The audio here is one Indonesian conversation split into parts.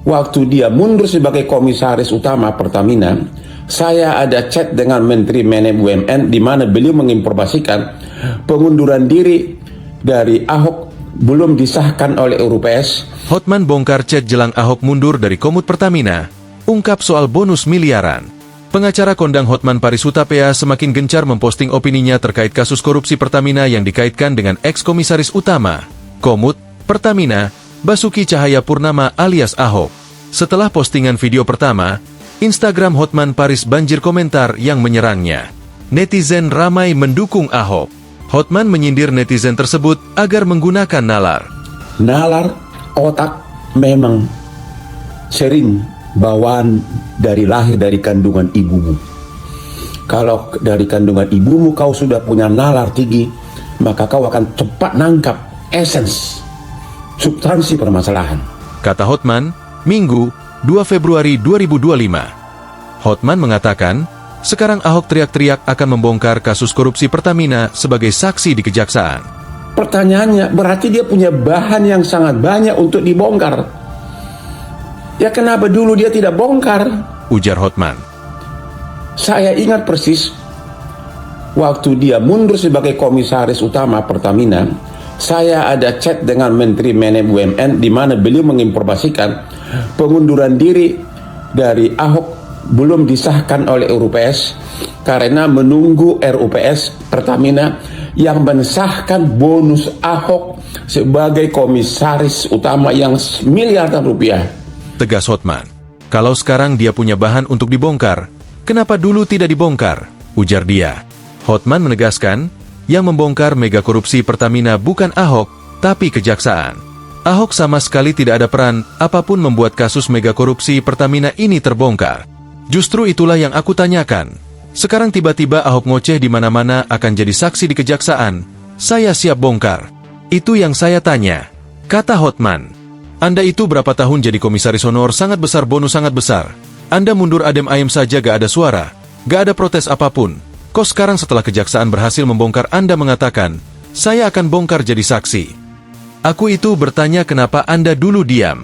waktu dia mundur sebagai komisaris utama Pertamina, saya ada chat dengan Menteri BUMN di mana beliau menginformasikan pengunduran diri dari Ahok belum disahkan oleh RUPS. Hotman bongkar chat jelang Ahok mundur dari Komut Pertamina, ungkap soal bonus miliaran. Pengacara kondang Hotman Paris Hutapea semakin gencar memposting opininya terkait kasus korupsi Pertamina yang dikaitkan dengan eks-komisaris utama Komut Pertamina, Basuki Cahayapurnama alias Ahok. Setelah postingan video pertama, Instagram Hotman Paris banjir komentar yang menyerangnya. Netizen ramai mendukung Ahok. Hotman menyindir netizen tersebut agar menggunakan nalar. Nalar otak memang sering bawaan dari lahir dari kandungan ibumu. Kalau dari kandungan ibumu kau sudah punya nalar tinggi, maka kau akan cepat nangkap esens, substansi permasalahan. Kata Hotman, Minggu, 2 Februari 2025. Hotman mengatakan, sekarang Ahok teriak-teriak akan membongkar kasus korupsi Pertamina sebagai saksi di kejaksaan. Pertanyaannya, berarti dia punya bahan yang sangat banyak untuk dibongkar. Ya kenapa dulu dia tidak bongkar? Ujar Hotman. Saya ingat persis, waktu dia mundur sebagai komisaris utama Pertamina, saya ada chat dengan Menteri BUMN di mana beliau menginformasikan pengunduran diri dari Ahok belum disahkan oleh RUPS karena menunggu RUPS Pertamina yang mensahkan bonus Ahok sebagai komisaris utama yang miliaran rupiah. Tegas Hotman, kalau sekarang dia punya bahan untuk dibongkar, kenapa dulu tidak dibongkar? Ujar dia. Hotman menegaskan, yang membongkar mega korupsi Pertamina bukan Ahok, tapi kejaksaan. Ahok sama sekali tidak ada peran apapun membuat kasus mega korupsi Pertamina ini terbongkar. Justru itulah yang aku tanyakan. Sekarang tiba-tiba Ahok ngoceh di mana-mana akan jadi saksi di kejaksaan. Saya siap bongkar. Itu yang saya tanya. Kata Hotman. Anda itu berapa tahun jadi komisaris honor sangat besar, bonus sangat besar. Anda mundur adem ayem saja gak ada suara. Gak ada protes apapun. Kok sekarang setelah kejaksaan berhasil membongkar Anda mengatakan, saya akan bongkar jadi saksi. Aku itu bertanya kenapa Anda dulu diam.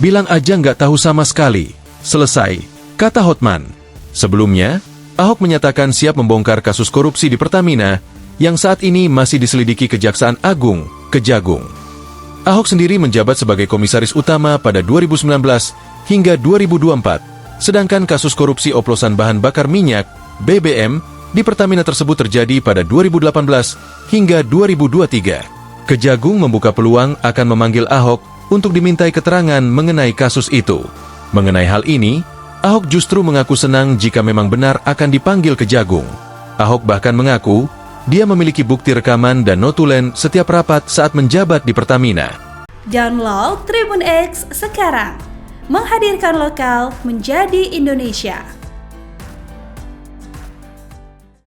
Bilang aja gak tahu sama sekali. Selesai. Kata Hotman. Sebelumnya, Ahok menyatakan siap membongkar kasus korupsi di Pertamina yang saat ini masih diselidiki Kejaksaan Agung, Kejagung. Ahok sendiri menjabat sebagai komisaris utama pada 2019 hingga 2024, sedangkan kasus korupsi oplosan bahan bakar minyak, BBM, di Pertamina tersebut terjadi pada 2018 hingga 2023. Kejagung membuka peluang akan memanggil Ahok untuk dimintai keterangan mengenai kasus itu. Mengenai hal ini, Ahok justru mengaku senang jika memang benar akan dipanggil Kejagung. Ahok bahkan mengaku, dia memiliki bukti rekaman dan notulen setiap rapat saat menjabat di Pertamina. Download Tribun X sekarang, menghadirkan lokal menjadi Indonesia.